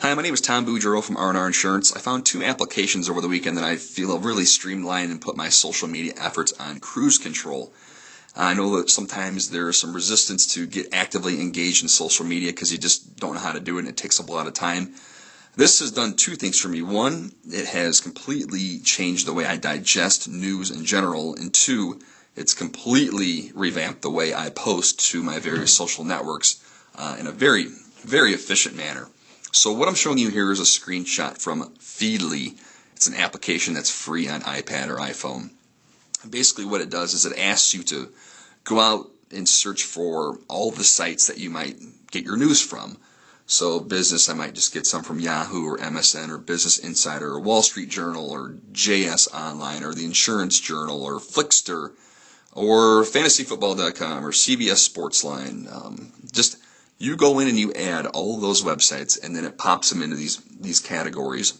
Hi, my name is Tom Boudreau from R&R Insurance. I found 2 applications over the weekend that I feel really streamlined and put my social media efforts on cruise control. I know that sometimes there's some resistance to get actively engaged in social media because you just don't know how to do it and it takes up a lot of time. This has done 2 things for me. 1, it has completely changed the way I digest news in general, and 2, it's completely revamped the way I post to my various social networks in a very, very efficient manner. So what I'm showing you here is a screenshot from Feedly. It's an application that's free on iPad or iPhone. Basically what it does is it asks you to go out and search for all the sites that you might get your news from. So business, I might just get some from Yahoo or MSN or Business Insider or Wall Street Journal or JS Online or the Insurance Journal or Flickster or FantasyFootball.com or CBS Sportsline. Just you go in and you add all of those websites, and then it pops them into these categories.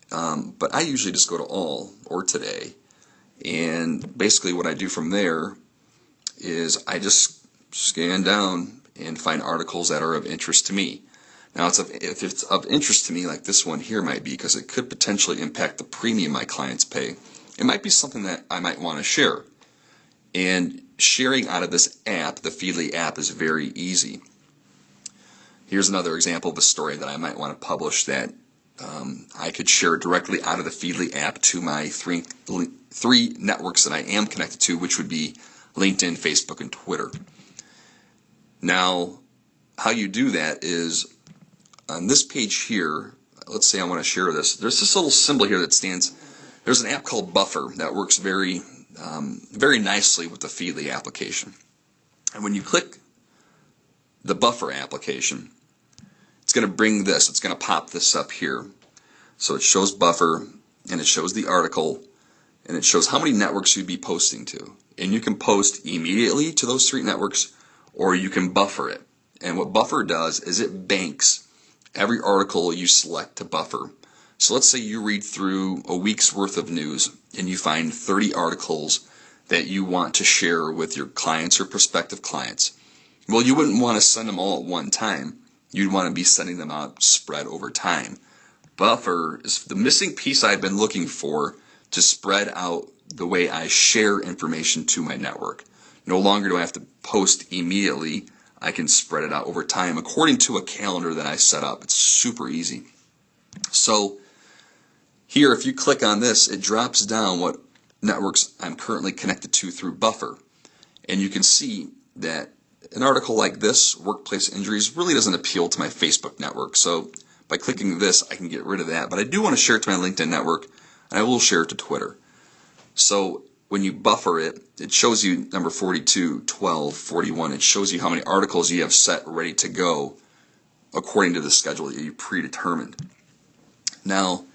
But I usually just go to all or today, and basically what I do from there is I just scan down and find articles that are of interest to me. Now, if it's of interest to me, like this one here might be, because it could potentially impact the premium my clients pay, it might be something that I might want to share. And sharing out of this app, the Feedly app, is very easy. Here's another example of a story that I might want to publish that I could share directly out of the Feedly app to my three networks that I am connected to, which would be LinkedIn, Facebook, and Twitter. Now, how you do that is on this page here, let's say I want to share this. There's this little symbol here that stands. There's an app called Buffer that works very nicely with the Feedly application. And when you click the Buffer application, it's going to bring this. It's going to pop this up here. So it shows Buffer, and it shows the article, and it shows how many networks you'd be posting to. And you can post immediately to those 3 networks, or you can buffer it. And what Buffer does is it banks every article you select to buffer. So let's say you read through a week's worth of news, and you find 30 articles that you want to share with your clients or prospective clients. Well, you wouldn't want to send them all at one time. You'd want to be sending them out spread over time. Buffer is the missing piece I've been looking for to spread out the way I share information to my network. No longer do I have to post immediately. I can spread it out over time according to a calendar that I set up. It's super easy. So here, if you click on this, it drops down what networks I'm currently connected to through Buffer. And you can see that an article like this, workplace injuries, really doesn't appeal to my Facebook network. So by clicking this, I can get rid of that. But I do want to share it to my LinkedIn network, and I will share it to Twitter. So when you buffer it, it shows you number 42, 12, 41. It shows you how many articles you have set ready to go according to the schedule that you predetermined. Now,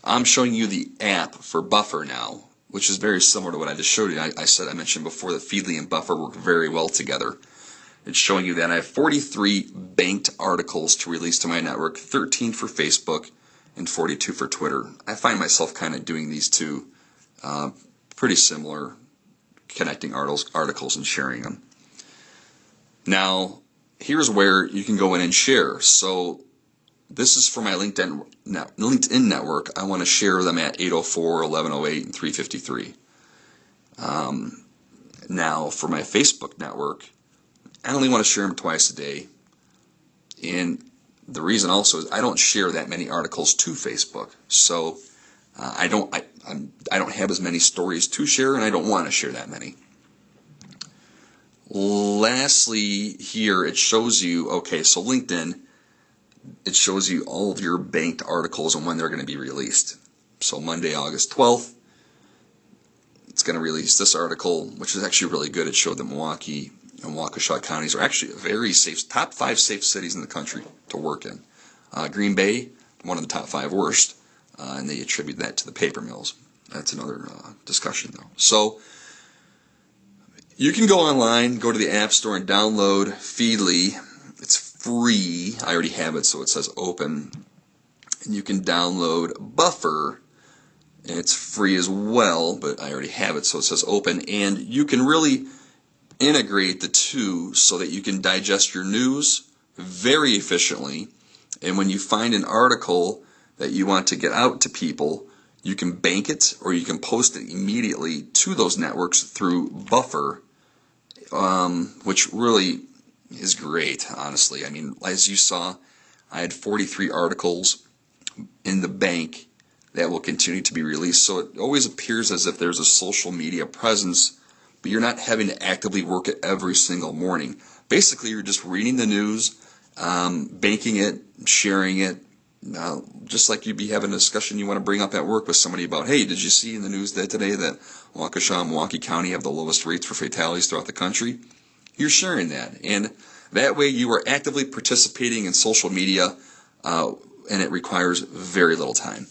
I'm showing you the app for Buffer now, which is very similar to what I just showed you. I mentioned before that Feedly and Buffer work very well together. It's showing you that I have 43 banked articles to release to my network, 13 for Facebook, and 42 for Twitter. I find myself kind of doing these two pretty similar, connecting articles and sharing them. Now, here's where you can go in and share. So this is for my LinkedIn network. I want to share them at 8:04, 11:08, and 3:53. Now, for my Facebook network, I only want to share them twice a day. And the reason also is I don't share that many articles to Facebook. So I don't have as many stories to share, and I don't want to share that many. Lastly, here it shows you, okay, so LinkedIn, it shows you all of your banked articles and when they're going to be released. So Monday, August 12th, it's going to release this article, which is actually really good. It showed that Milwaukee and Waukesha counties are actually very safe, top 5 safe cities in the country to work in. Green Bay, one of the top 5 worst, and they attribute that to the paper mills. That's another discussion, though. So you can go online, go to the App Store, and download Feedly. It's free. I already have it, so it says open. And you can download Buffer, and it's free as well, but I already have it, so it says open. And you can really integrate the two so that you can digest your news very efficiently And when you find an article that you want to get out to people, you can bank it or you can post it immediately to those networks through Buffer, which really is great, honestly. I mean, as you saw, I had 43 articles in the bank that will continue to be released. So it always appears as if there's a social media presence, but you're not having to actively work it every single morning. Basically, you're just reading the news, banking it, sharing it, just like you'd be having a discussion you want to bring up at work with somebody about, hey, did you see in the news that today that Waukesha and Milwaukee County have the lowest rates for fatalities throughout the country? You're sharing that. And that way you are actively participating in social media, and it requires very little time.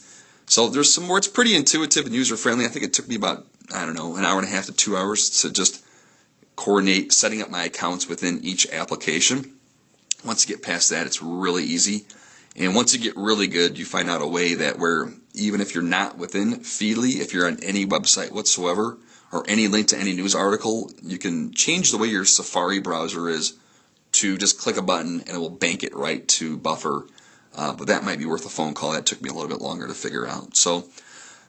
So there's some more. It's pretty intuitive and user-friendly. I think it took me about, I don't know, an hour and a half to 2 hours to just coordinate setting up my accounts within each application. Once you get past that, it's really easy. And once you get really good, you find out a way that where even if you're not within Feedly, if you're on any website whatsoever, or any link to any news article, you can change the way your Safari browser is to just click a button and it will bank it right to Buffer. But that might be worth a phone call. That took me a little bit longer to figure out. So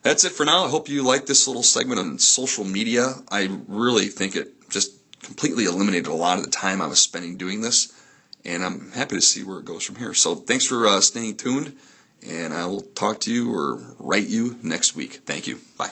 that's it for now. I hope you like this little segment on social media. I really think it just completely eliminated a lot of the time I was spending doing this, and I'm happy to see where it goes from here. So thanks for staying tuned, and I will talk to you or write you next week. Thank you. Bye.